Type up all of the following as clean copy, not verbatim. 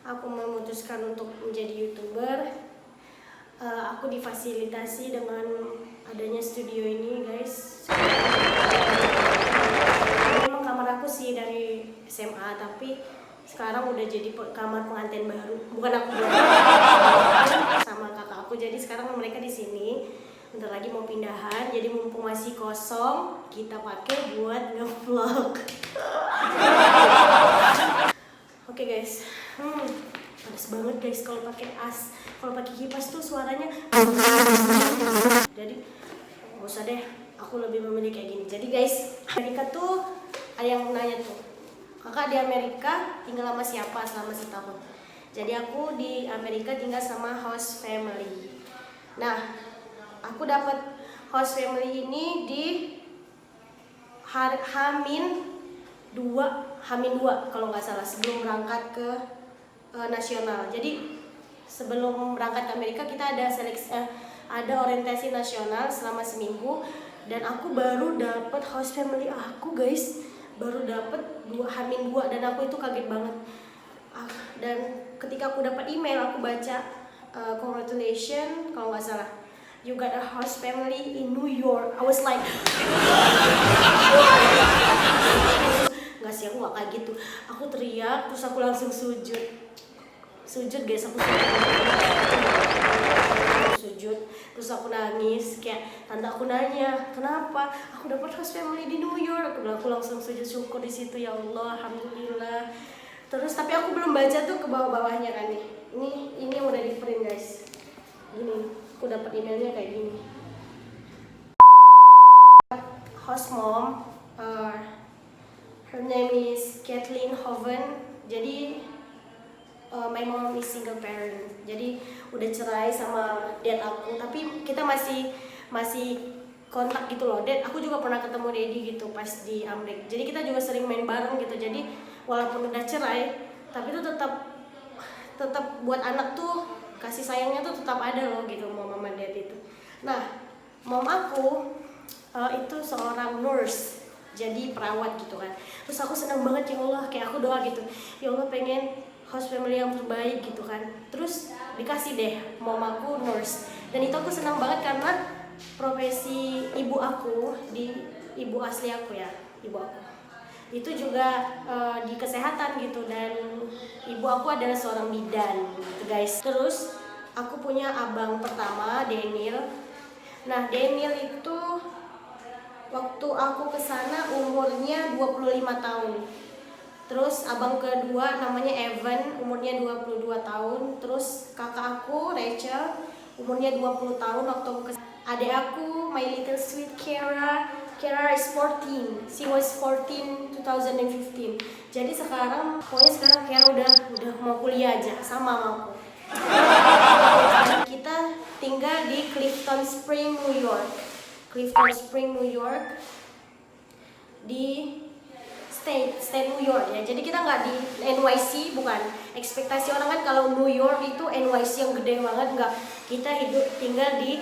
aku memutuskan untuk menjadi YouTuber. Aku difasilitasi dengan adanya studio ini, guys. Memang kamar aku sih dari SMA, tapi sekarang udah jadi kamar pengantin baru. Bukan aku sama kakak aku. Jadi sekarang mereka di sini. Bentar lagi mau pindahan. Jadi mumpung masih kosong, kita pakai buat nge-vlog. Oke, guys. Panas banget, guys, kalau pakai kalau pakai kipas tuh suaranya. Jadi nggak usah deh, aku lebih memilih kayak gini. Jadi guys, Amerika tuh ada yang nanya tuh, kakak di Amerika tinggal sama siapa selama setahun? Jadi aku di Amerika tinggal sama host family. Nah, aku dapat host family ini di Hamin 2 kalau nggak salah, sebelum berangkat ke nasional. Jadi sebelum berangkat ke Amerika kita ada ada orientasi nasional selama seminggu, dan aku baru dapat host family aku, guys. Baru dapat Hamin 2 dan aku itu kaget banget. Dan ketika aku dapat email, aku baca congratulations kalau nggak salah, you got a host family in New York. I was like nggak sih, aku nggak kayak gitu. Aku teriak, terus aku langsung sujud guys. Aku sujud terus aku nangis, kayak tante aku nanya kenapa aku dapat host family di New York. Aku langsung sujud syukur di situ, ya Allah, alhamdulillah. Terus tapi aku belum baca tuh ke bawah-bawahnya kan nih. Ini udah di print, guys. Gini, aku dapat emailnya kayak gini. Host mom, her name is Kathleen Hoven. Jadi my mom is single parent. Jadi udah cerai sama dad aku, tapi kita masih kontak gitu loh. Dad aku juga pernah ketemu Daddy gitu pas di Amerika. Jadi kita juga sering main bareng gitu. Jadi walaupun udah cerai, tapi tuh tetap buat anak tuh kasih sayangnya tuh tetap ada loh gitu, mama dad itu. Nah, mom aku itu seorang nurse, jadi perawat gitu kan. Terus aku senang banget, ya Allah, kayak aku doa gitu, ya Allah pengen host family yang terbaik gitu kan. Terus dikasih deh mom aku nurse, dan itu aku senang banget karena profesi ibu aku ibu asli aku ya, ibu aku itu juga di kesehatan gitu, dan ibu aku adalah seorang bidan gitu, guys. Terus aku punya abang pertama, Daniel. Nah, Daniel itu waktu aku kesana umurnya 25 tahun. Terus abang kedua namanya Evan, umurnya 22 tahun. Terus kakak aku Rachel, umurnya 20 tahun waktu aku kesana. Adik aku, my little sweet Kara is 14. She was 14 2015. Jadi sekarang Kara udah mau kuliah aja sama aku. Kita tinggal di Clifton Spring, New York. Di state New York ya. Jadi kita nggak di NYC, bukan. Ekspektasi orang kan kalau New York itu NYC yang gede banget, nggak. Kita tinggal di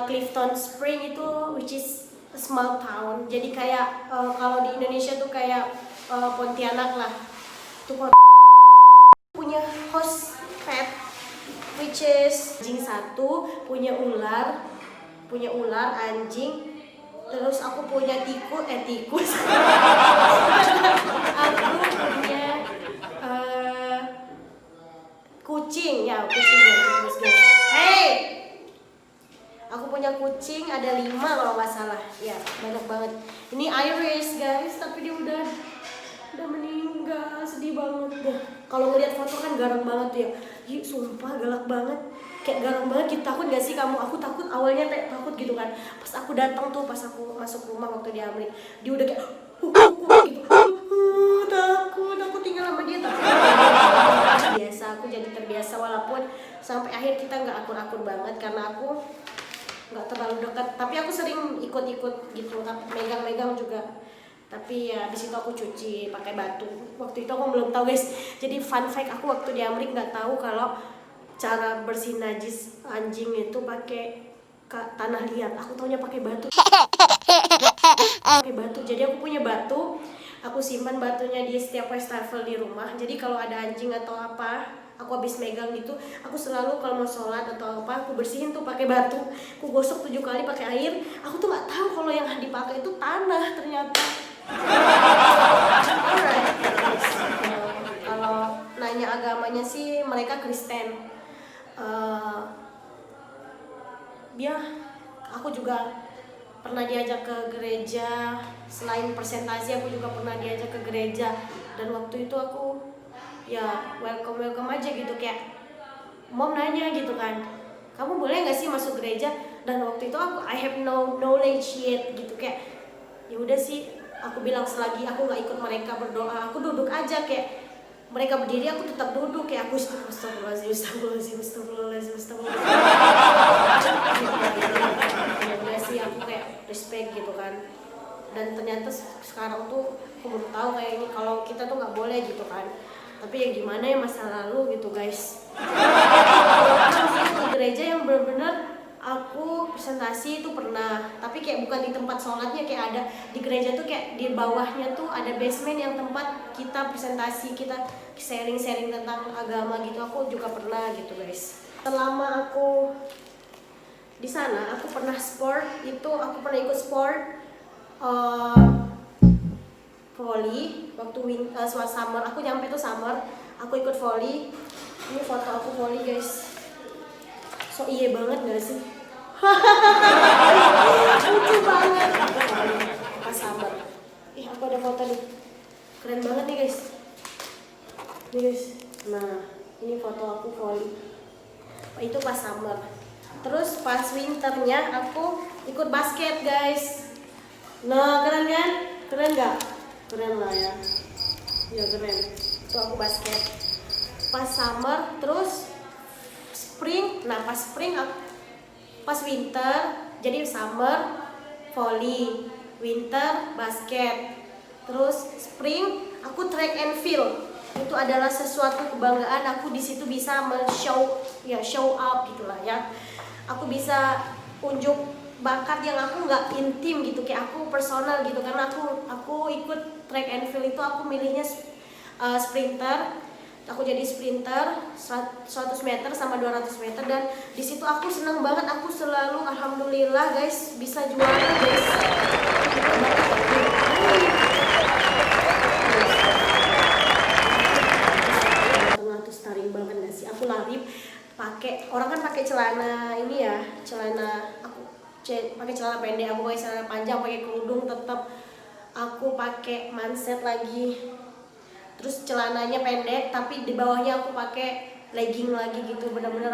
Clifton Spring itu, which is a small town. Jadi kayak kalau di Indonesia tuh kayak Pontianak lah. Tuh punya host pet, which is anjing satu, punya ular, anjing. Terus aku punya tikus. Aku punya kucing ya, guys. Hey, aku punya kucing ada 5 kalau nggak salah. Ya, banyak banget. Ini Iris, guys, tapi dia udah meninggal. Sedih banget deh. Kalau ngeliat foto kan garang banget tuh ya. Ih, sumpah galak banget. Kayak garang banget gitu. Takut gak sih kamu? Aku takut, awalnya takut gitu kan. Pas aku datang tuh, pas aku masuk rumah waktu di Amerika, dia udah kayak gitu. Takut, aku tinggal sama dia. Biasa, aku jadi terbiasa, walaupun sampai akhir kita nggak akur-akur banget karena aku nggak terlalu dekat. Tapi aku sering ikut-ikut gitu, tapi megang-megang juga. Tapi ya habis itu aku cuci pakai batu. Waktu itu aku belum tahu, guys. Jadi fun fact, aku waktu di Amerika nggak tahu kalau cara bersih najis anjing itu pakai tanah liat. Aku taunya pakai batu. Jadi aku punya batu, Aku simpan batunya di setiap wastafel di rumah. Jadi kalau ada anjing atau apa, aku habis megang gitu, aku selalu kalau mau sholat atau apa, aku bersihin tuh pakai batu. Aku gosok 7 kali pakai air. Aku tuh nggak tahu kalau yang dipakai itu tanah ternyata. Alright. Kalau nanya agamanya sih mereka Kristen. Ya, aku juga pernah diajak ke gereja. Selain presentasi, aku juga pernah diajak ke gereja. Dan waktu itu aku ya welcome aja gitu, kayak mom nanya gitu kan, kamu boleh nggak sih masuk gereja? Dan waktu itu I have no knowledge yet gitu, kayak ya udah sih, aku bilang selagi aku nggak ikut mereka berdoa, aku duduk aja, kayak mereka berdiri aku tetap duduk, kayak aku astagfirullahaladzim. Ya udah sih, aku kayak respect gitu kan. Dan ternyata sekarang tuh aku baru tahu kayak ini, kalau kita tuh nggak boleh gitu kan. Tapi ya gimana ya, masa lalu gitu guys. Di gereja yang benar-benar aku presentasi itu pernah, tapi kayak bukan di tempat sholatnya, kayak ada di gereja tuh kayak di bawahnya tuh ada basement yang tempat kita presentasi, kita sharing tentang agama gitu. Aku juga pernah gitu guys. Selama aku di sana aku pernah sport, itu aku pernah ikut sport volley waktu summer. Aku nyampe tuh summer, aku ikut volley. Ini foto aku volley guys. So iya banget gak sih? Lucu banget. Pas summer. Ih, aku ada foto nih. Keren banget nih guys. Nih guys. Nah, ini foto aku volley. Itu pas summer. Terus pas winternya aku ikut basket guys. Nah, keren kan? Keren gak? Keren lah ya. Ya keren. Itu aku basket. Pas summer, terus spring. Nah, pas spring pas winter, jadi summer volley, winter basket. Terus spring aku track and field. Itu adalah sesuatu kebanggaan, aku di situ bisa show up gitulah ya. Aku bisa unjuk bakat yang aku nggak intim gitu, kayak aku personal gitu, karena aku ikut track and field itu aku milihnya sprinter. Aku jadi sprinter 100 meter sama 200 meter, dan di situ aku senang banget. Aku selalu alhamdulillah guys bisa juara guys. Tengah tuh staring banget gak sih? Aku lari pakai, orang kan pakai celana ini ya, celana aku pakai celana pendek, aku pakai celana panjang, pakai kerudung, tetap aku pakai manset lagi. Terus celananya pendek, tapi di bawahnya aku pakai legging lagi gitu. Benar-benar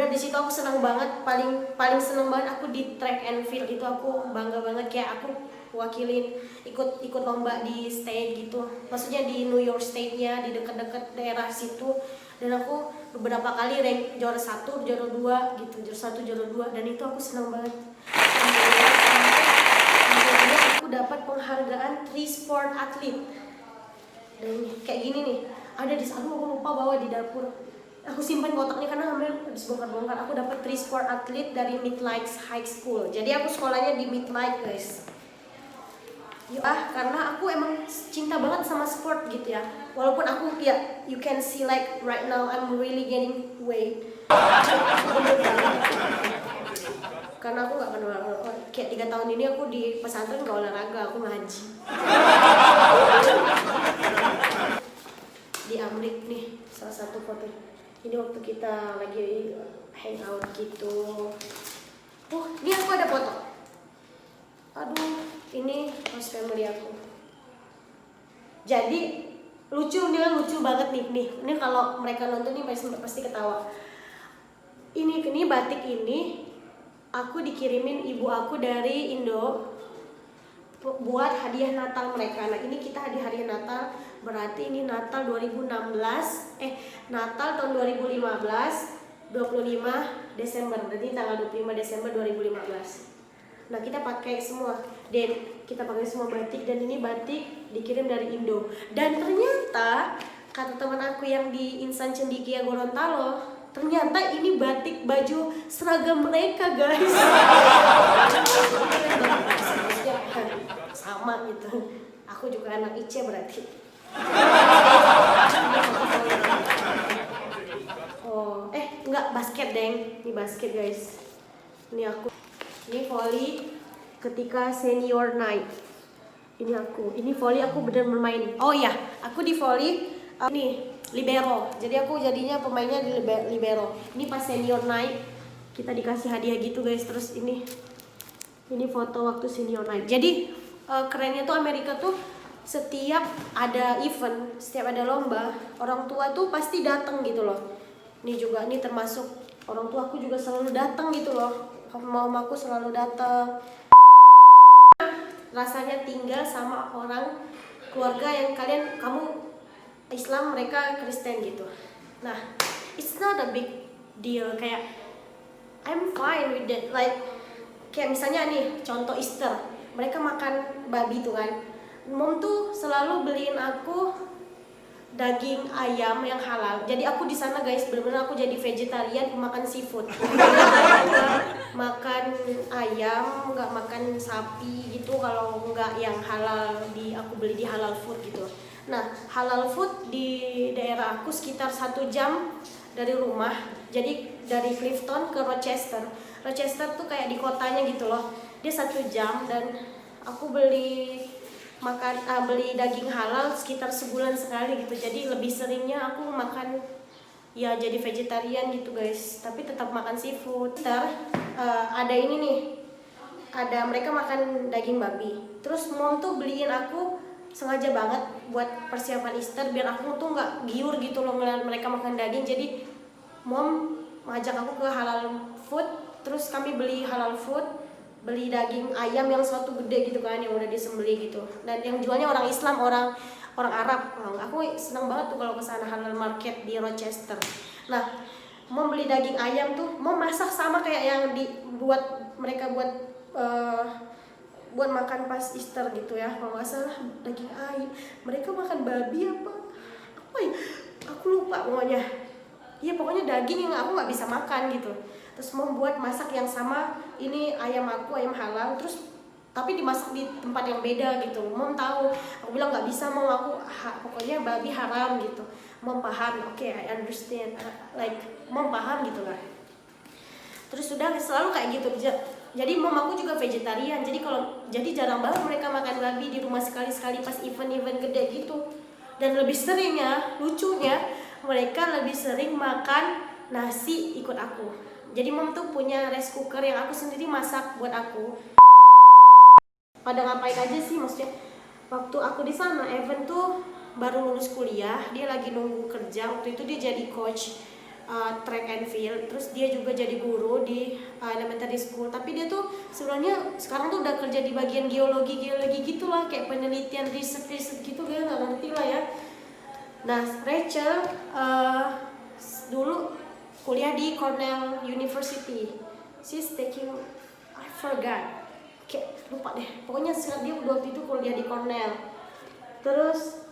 di situ aku senang banget, paling senang banget aku di track and field itu. Aku bangga banget, kayak aku wakilin ikut lomba di state gitu. Maksudnya di New York State-nya, di dekat-dekat daerah situ. Dan aku beberapa kali rank juara 1, juara 2 gitu, juara 1, juara 2, dan itu aku senang banget. Akhirnya aku dapat penghargaan 3 sport athlete. Dan ini kayak gini nih, ada di sana, aku lupa bawa di dapur. Aku simpan kotaknya karena habis bongkar-bongkar. Aku dapat 3 sport athlete dari Midlight High School. Jadi aku sekolahnya di Midlight guys. Karena aku emang cinta banget sama sport gitu ya. Walaupun aku ya, you can see like right now I'm really getting weight. Karena aku nggak kenal, kayak 3 tahun ini aku di pesantren nggak olahraga, aku ngaji. Di Amrik nih salah satu foto. Ini waktu kita lagi hangout gitu. Ini aku ada foto. Aduh, ini host family aku. Jadi lucu banget nih. Ini kalau mereka nonton nih pasti ketawa. Ini batik ini aku dikirimin ibu aku dari Indo buat hadiah Natal mereka. Nah, ini kita hadiah Natal, berarti ini Natal 2016, Natal tahun 2015, 25 Desember, berarti tanggal 25 Desember 2015. Nah, kita pakai semua, kita pakai semua batik, dan ini batik dikirim dari Indo. Dan ternyata kata teman aku yang di Insan Cendekia Gorontalo, ternyata ini batik baju seragam mereka guys. Sama gitu. Aku juga anak Ice berarti. Oh, enggak, basket deng. Ini basket guys. Ini aku. Ini volley ketika senior night. Ini aku. Ini volley aku bener bermain. Oh iya, aku di volley ini libero. Jadi aku jadinya pemainnya di libero. Ini pas senior night kita dikasih hadiah gitu guys. Terus ini foto waktu senior night. Jadi kerennya tuh Amerika tuh setiap ada event, setiap ada lomba, orang tua tuh pasti datang gitu loh. Ini juga, ini termasuk orang tua aku juga selalu datang gitu loh. Mamaku selalu datang. Rasanya tinggal sama orang keluarga yang kamu Islam, mereka Kristen gitu. Nah, it's not a big deal, kayak I'm fine with that. Like kayak misalnya nih contoh Easter, mereka makan babi tuh kan. Mom tuh selalu beliin aku daging ayam yang halal. Jadi aku di sana guys, bener-bener aku jadi vegetarian, makan seafood. Makan ayam, nggak makan sapi gitu. Kalau nggak yang halal aku beli di halal food gitu. Nah, halal food di daerah aku sekitar 1 jam dari rumah. Jadi dari Clifton ke Rochester. Rochester tuh kayak di kotanya gitu loh. Dia 1 jam dan aku beli daging halal sekitar sebulan sekali gitu. Jadi lebih seringnya aku makan ya jadi vegetarian gitu guys, tapi tetap makan seafood. Ada ini nih, ada mereka makan daging babi. Terus mom tuh beliin aku sengaja banget buat persiapan Easter biar aku tuh nggak giur gitu loh ngeliat mereka makan daging. Jadi mom ngajak aku ke halal food, terus kami beli halal food, beli daging ayam yang suatu gede gitu kan, yang udah disembelih gitu. Dan yang jualnya orang Islam, orang Arab. Aku senang banget tuh kalau kesana halal market di Rochester. Nah, mau beli daging ayam tuh, mau masak sama kayak yang mereka buat makan pas Easter gitu ya. Kalau nggak salah daging ayam, mereka makan babi apa ya? Aku lupa pokoknya. Iya pokoknya daging yang aku nggak bisa makan gitu. Terus membuat masak yang sama, ini ayam halal, terus tapi dimasak di tempat yang beda gitu. Mom tahu, aku bilang nggak bisa, mau aku pokoknya babi haram gitu. Mom paham, oke, I understand, like mom paham gitu lah. Terus sudah selalu kayak gitu. Jadi mom aku juga vegetarian, jadi jarang banget mereka makan babi di rumah, sekali-sekali pas event-event gede gitu. Dan lebih seringnya, lucunya mereka lebih sering makan nasi ikut aku. Jadi mom tuh punya rice cooker yang aku sendiri masak buat aku. Pada ngapain aja sih, maksudnya waktu aku di sana, Evan tuh baru lulus kuliah, dia lagi nunggu kerja. Waktu itu dia jadi coach track and field, terus dia juga jadi guru di elementary school. Tapi dia tuh sebenarnya sekarang tuh udah kerja di bagian geologi gitulah, kayak penelitian riset gitu, dia nggak ngerti lah ya. Nah, Rachel dulu kuliah di Cornell University. She's taking, I forgot, kayak lupa deh. Pokoknya dia waktu itu kuliah di Cornell. Terus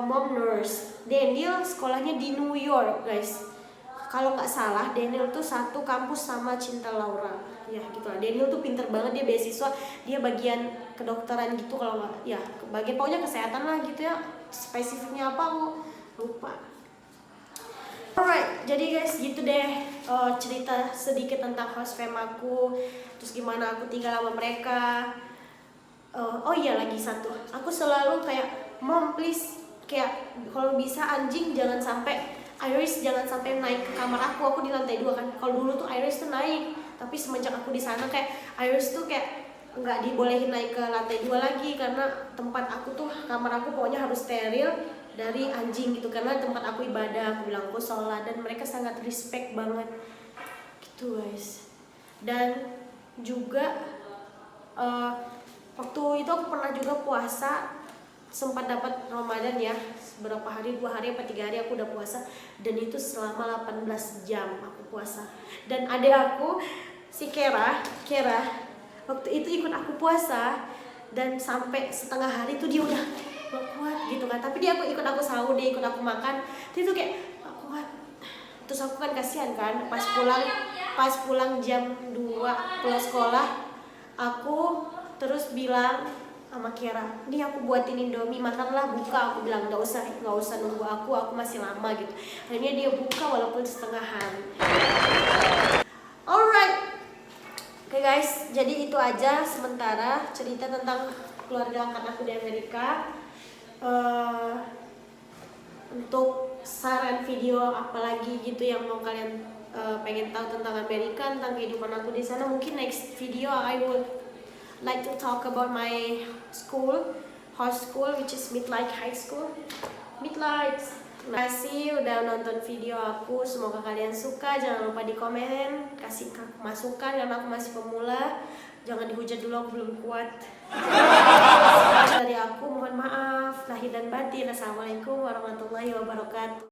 mom nurse. Daniel sekolahnya di New York guys. Kalau nggak salah Daniel tuh satu kampus sama Cinta Laura. Ya gitu lah. Daniel tuh pinter banget, dia beasiswa, dia bagian kedokteran gitu kalau nggak, ya bagian pokoknya kesehatan lah gitu ya. Spesifiknya apa aku lupa. Alright, jadi guys gitu deh cerita sedikit tentang host fam aku, terus gimana aku tinggal sama mereka. Oh iya, lagi satu, aku selalu kayak, mom please, kayak kalau bisa anjing jangan sampai, Iris jangan sampai naik ke kamar aku di lantai 2 kan. Kalau dulu tuh Iris tuh naik, tapi semenjak aku di sana kayak Iris tuh kayak nggak dibolehin naik ke lantai 2 lagi, karena tempat aku tuh, kamar aku pokoknya harus steril dari anjing gitu, karena tempat aku ibadah, aku bilang aku sholat, dan mereka sangat respect banget gitu guys. Dan juga waktu itu aku pernah juga puasa, sempat dapat Ramadan ya, beberapa hari, 2 hari apa 3 hari aku udah puasa, dan itu selama 18 jam aku puasa. Dan adik aku si Kera waktu itu ikut aku puasa, dan sampai setengah hari tuh dia udah gak kuat gitu kan. Tapi dia ikut aku sahur, dia ikut aku makan, dia tuh kayak gak kuat. Terus aku kan kasihan kan, pas pulang jam 2 pulang sekolah, aku terus bilang sama Kira, nih aku buatin Indomie, makanlah, buka. Aku bilang nggak usah nunggu aku masih lama gitu. Akhirnya dia buka walaupun setengahan. Alright, oke guys, jadi itu aja sementara cerita tentang keluarga angkat aku di Amerika. Untuk saran video apalagi gitu yang mau kalian pengen tahu tentang Amerika, tentang kehidupan aku di sana, mungkin next video I would like to talk about my school, high school, which is Midlight High School. Midlight. Terima kasih udah nonton video aku, semoga kalian suka. Jangan lupa di komen, kasih masukan karena aku masih pemula. Jangan dihujat dulu, aku belum kuat. Dari aku mohon maaf lahir dan batin. Assalamualaikum warahmatullahi wabarakatuh.